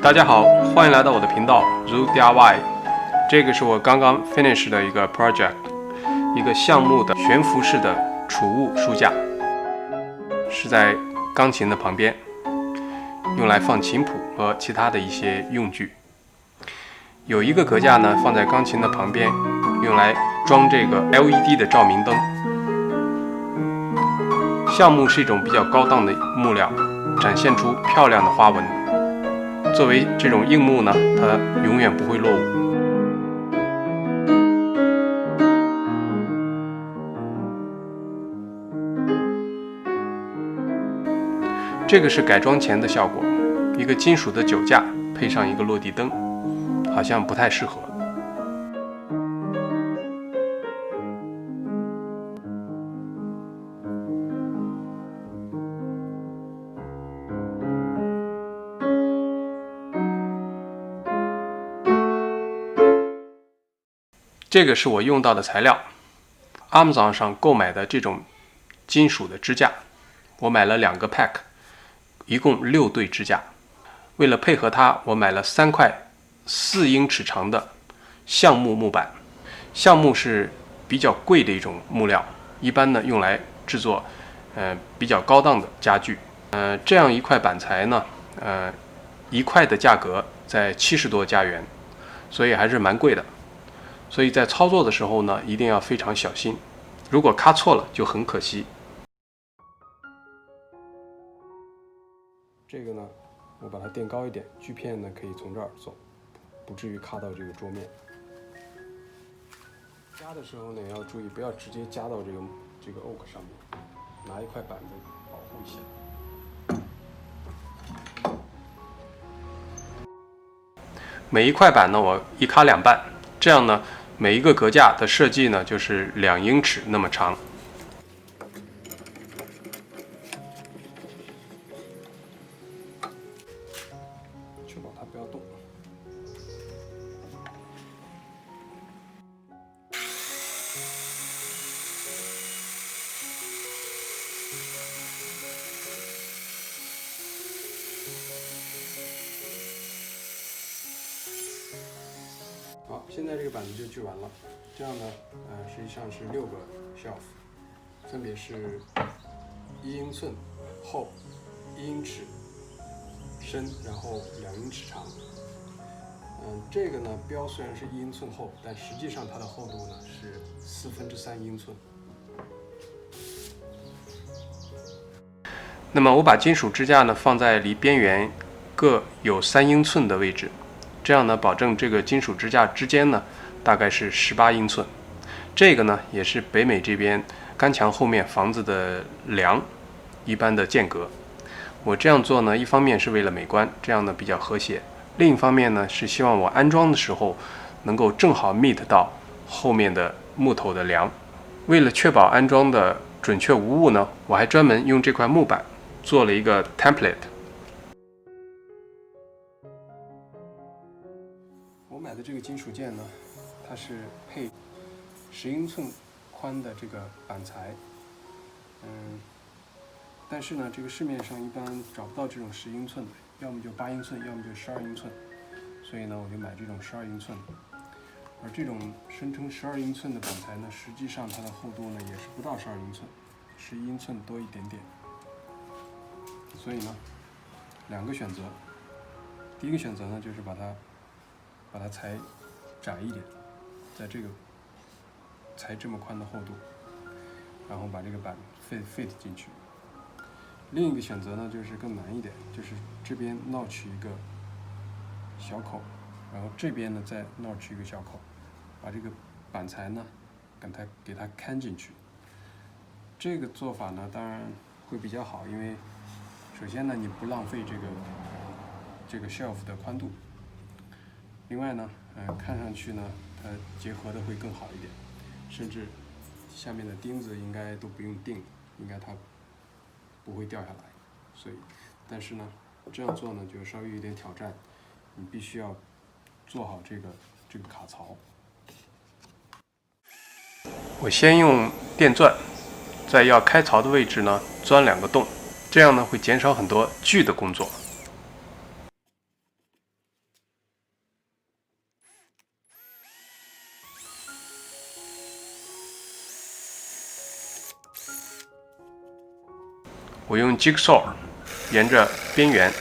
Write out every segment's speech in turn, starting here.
大家好，欢迎来到我的频道 Zoo DIY。这个是我刚刚 finish 的一个 project， 一个项目的悬浮式的储物书架，是在钢琴的旁边，用来放琴谱和其他的一些用具。有一个格架呢放在钢琴的旁边，用来装这个 LED 的照明灯。橡木是一种比较高档的木料，展现出漂亮的花纹。作为这种硬木呢，它永远不会落伍。这个是改装前的效果，一个金属的酒架配上一个落地灯，好像不太适合。这个是我用到的材料 ，Amazon 上购买的这种金属的支架，我买了2个 pack， 一共6对支架。为了配合它，我买了3块4英尺长的橡木木板。橡木是比较贵的一种木料，一般呢用来制作比较高档的家具。这样一块板材呢，一块的价格在70多加元，所以还是蛮贵的。所以在操作的时候呢，一定要非常小心，如果咔错了就很可惜。这个呢，我把它垫高一点，锯片呢可以从这儿走，不至于卡到这个桌面。夹的时候呢，要注意不要直接夹到这个 oak 上面，拿一块板子保护一下。每一块板呢，我一卡2半，这样呢。每一个格架的设计呢，就是2英尺那么长。确保它不要动。好，现在这个板子就锯完了。这样呢，实际上是6个 shelf， 分别是1英寸厚、1英尺深，然后2英尺长。这个呢标虽然是1英寸厚，但实际上它的厚度呢是3/4英寸。那么我把金属支架呢放在离边缘各有3英寸的位置。这样呢，保证这个金属支架之间呢，大概是18英寸。这个呢，也是北美这边干墙后面房子的梁一般的间隔。我这样做呢，一方面是为了美观，这样呢比较和谐；另一方面呢，是希望我安装的时候能够正好 meet 到后面的木头的梁。为了确保安装的准确无误呢，我还专门用这块木板做了一个 template。我买的这个金属件呢，它是配10英寸宽的这个板材，但是呢，这个市面上一般找不到这种10英寸的，要么就8英寸，要么就12英寸，所以呢，我就买这种12英寸的。而这种声称12英寸的板材呢，实际上它的厚度呢也是不到12英寸，11英寸多一点点。所以呢，2个选择，第一个选择呢就是把它裁窄一点，在这个裁这么宽的厚度，然后把这个板 fit 进去。另一个选择呢，就是更难一点，就是这边 notch 一个小口，然后这边呢再 notch 一个小口，把这个板材呢给它看进去。这个做法呢，当然会比较好，因为首先呢你不浪费这个 shelf 的宽度。另外呢，看上去呢，它结合的会更好一点，甚至下面的钉子应该都不用钉，应该它不会掉下来。所以，但是呢，这样做呢就稍微有点挑战，你必须要做好这个卡槽。我先用电钻，在要开槽的位置呢钻2个洞，这样呢会减少很多锯的工作。我用 Jigsaw 沿着边缘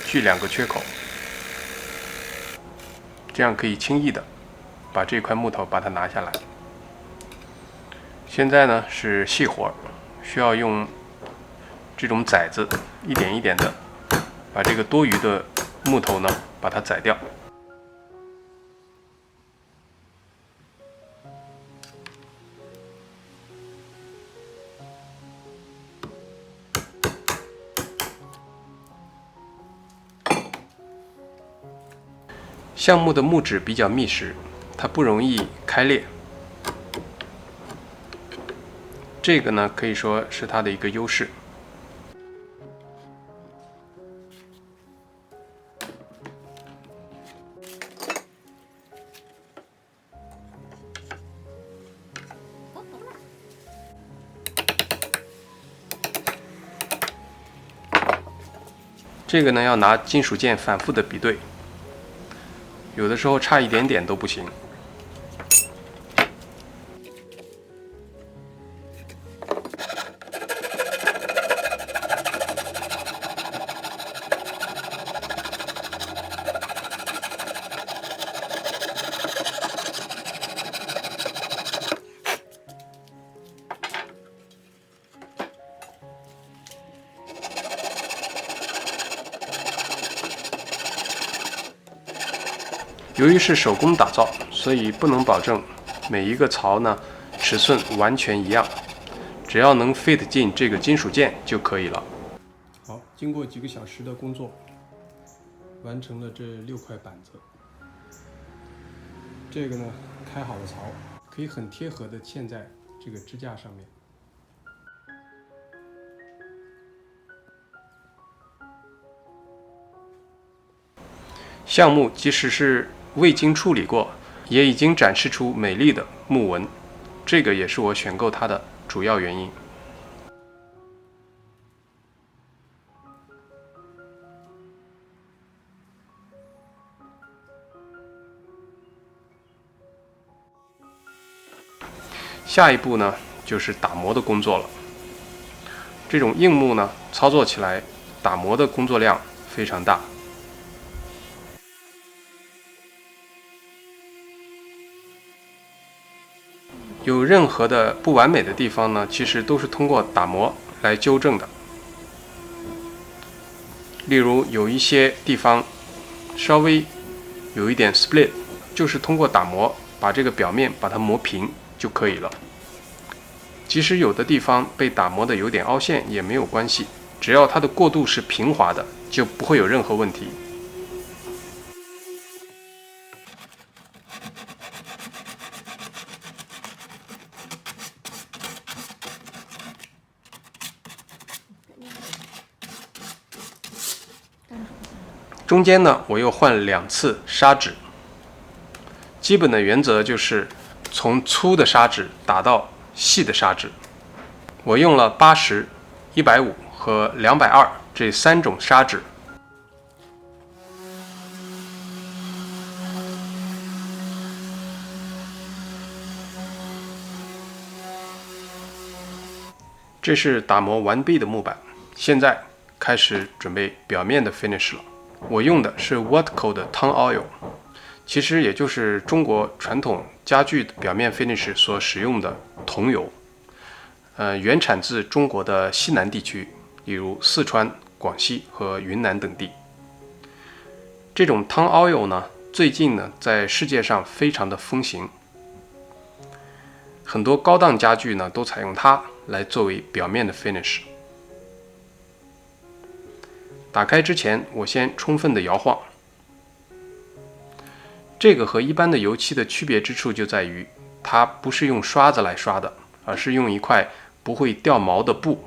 锯2个缺口，这样可以轻易的把这块木头把它拿下来。现在呢是细活，需要用这种宰子一点一点的把这个多余的木头呢把它宰掉。橡木的木质比较密实，它不容易开裂。这个呢，可以说是它的一个优势。这个呢，要拿金属件反复的比对。有的时候差一点点都不行。由于是手工打造，所以不能保证每一个槽呢尺寸完全一样，只要能 fit 进这个金属件就可以了。好，经过几个小时的工作，完成了这6块板子。这个呢开好了槽，可以很贴合的嵌在这个支架上面。橡木即使是未经处理过，也已经展示出美丽的木纹，这个也是我选购它的主要原因。下一步呢，就是打磨的工作了。这种硬木呢，操作起来打磨的工作量非常大。有任何的不完美的地方呢，其实都是通过打磨来纠正的。例如有一些地方稍微有一点 split， 就是通过打磨把这个表面把它磨平就可以了。即使有的地方被打磨的有点凹陷也没有关系，只要它的过渡是平滑的，就不会有任何问题。中间呢，我又换了2次砂纸。基本的原则就是从粗的砂纸打到细的砂纸。我用了80、150和220这3种砂纸。这是打磨完毕的木板，现在开始准备表面的 finish 了。我用的是 Watco 的 Tung Oil， 其实也就是中国传统家具表面 finish 所使用的桐油，原产自中国的西南地区，例如四川、广西和云南等地。这种 Tung Oil 呢，最近呢在世界上非常的风行，很多高档家具呢都采用它来作为表面的 finish。打开之前，我先充分的摇晃。这个和一般的油漆的区别之处就在于，它不是用刷子来刷的，而是用一块不会掉毛的布，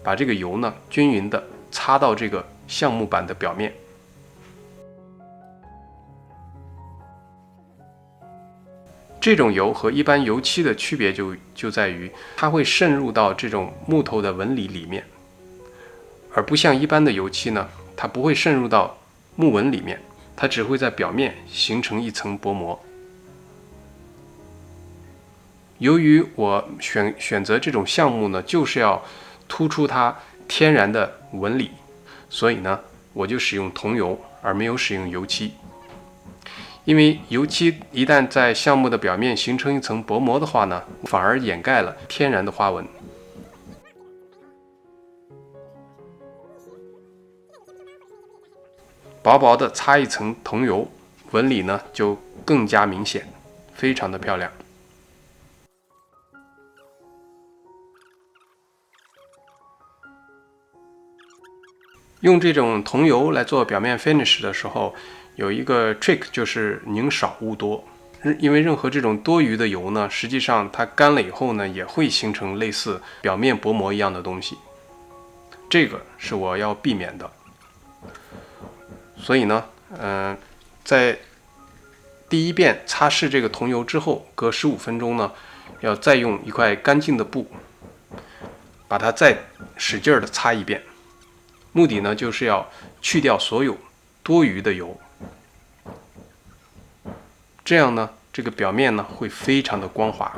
把这个油呢均匀的擦到这个橡木板的表面。这种油和一般油漆的区别就在于，它会渗入到这种木头的纹理里面。而不像一般的油漆呢，它不会渗入到木纹里面，它只会在表面形成一层薄膜。由于我选择这种橡木呢，就是要突出它天然的纹理，所以呢，我就使用桐油而没有使用油漆。因为油漆一旦在橡木的表面形成一层薄膜的话呢，反而掩盖了天然的花纹。薄薄的擦一层桐油，纹理呢就更加明显，非常的漂亮。用这种桐油来做表面 finish 的时候，有一个 trick 就是宁少勿多。因为任何这种多余的油呢，实际上它干了以后呢，也会形成类似表面薄膜一样的东西，这个是我要避免的。所以呢，在第一遍擦拭这个桐油之后，隔15分钟呢，要再用一块干净的布，把它再使劲的擦一遍。目的呢，就是要去掉所有多余的油，这样呢，这个表面呢会非常的光滑。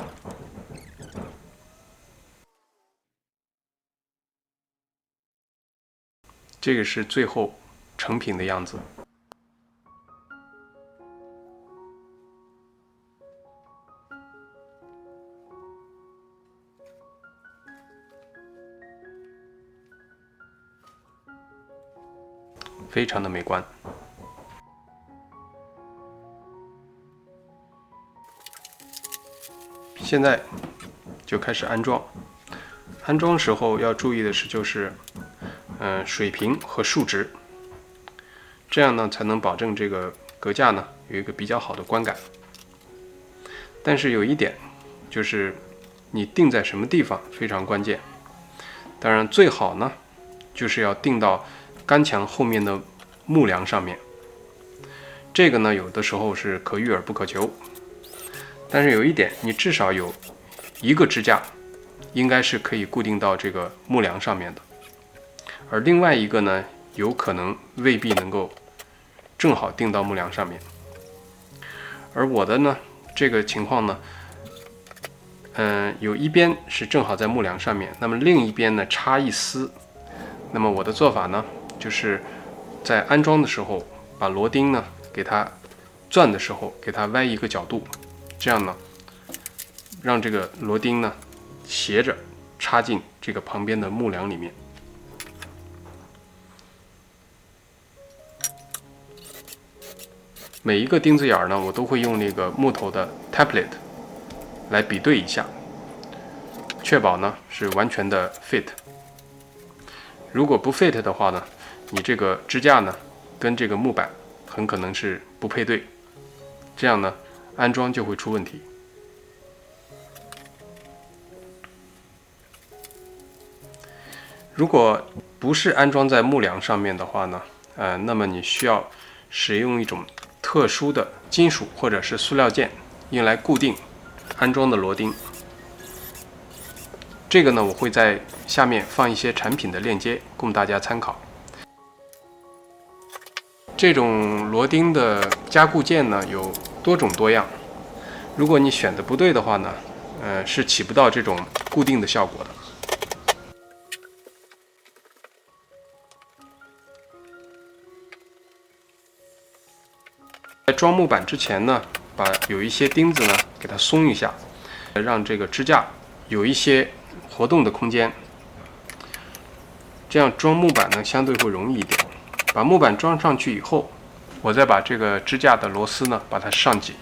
这个是最后成品的样子。非常的美观。现在就开始安装。安装时候要注意的是，就是水平和数值，这样呢才能保证这个格架呢有一个比较好的观感。但是有一点，就是你定在什么地方非常关键。当然最好呢，就是要定到干墙后面的木梁上面。这个呢，有的时候是可遇而不可求。但是有一点，你至少有一个支架，应该是可以固定到这个木梁上面的。而另外一个呢，有可能未必能够正好定到木梁上面。而我的呢，这个情况呢，有一边是正好在木梁上面，那么另一边呢插一丝。那么我的做法呢，就是在安装的时候，把螺钉呢给它转的时候给它歪一个角度，这样呢，让这个螺钉呢斜着插进这个旁边的木梁里面。每一个钉子眼呢，我都会用那个木头的 template 来比对一下，确保呢是完全的 fit。如果不 fit 的话呢，你这个支架呢跟这个木板很可能是不配对，这样呢安装就会出问题。如果不是安装在木梁上面的话呢，那么你需要使用一种特殊的金属或者是塑料件，用来固定安装的螺钉。这个呢，我会在下面放一些产品的链接，供大家参考。这种螺钉的加固件呢，有多种多样。如果你选的不对的话呢，是起不到这种固定的效果的。在装木板之前呢，把有一些钉子呢给它松一下，让这个支架有一些活动的空间，这样装木板呢相对会容易一点。把木板装上去以后，我再把这个支架的螺丝呢把它上紧。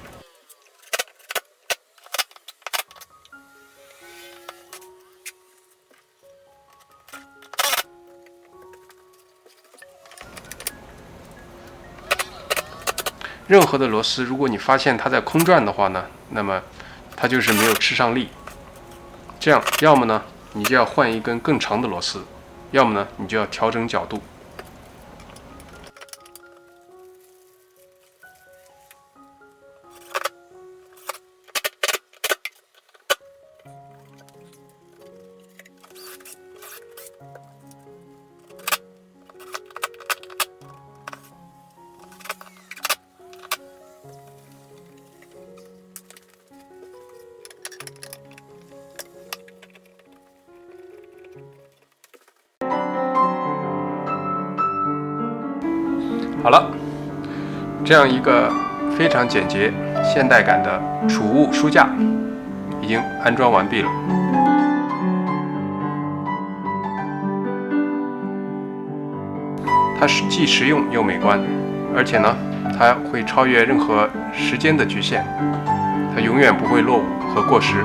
任何的螺丝，如果你发现它在空转的话呢，那么它就是没有吃上力。这样，要么呢你就要换一根更长的螺丝，要么呢你就要调整角度。好了，这样一个非常简洁、现代感的储物书架已经安装完毕了。它是既实用又美观，而且呢，它会超越任何时间的局限，它永远不会落伍和过时。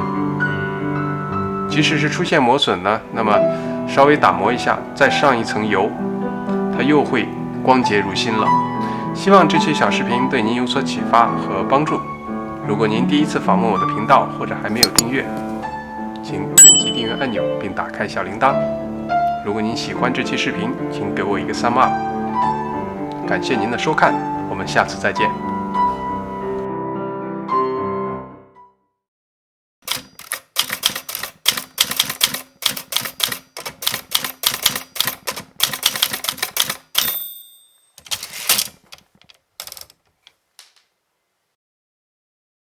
即使是出现磨损呢，那么稍微打磨一下，再上一层油，它又会光洁如新了。希望这期小视频对您有所启发和帮助。如果您第一次访问我的频道或者还没有订阅，请点击订阅按钮并打开小铃铛。如果您喜欢这期视频，请给我一个 thumb up。感谢您的收看，我们下次再见。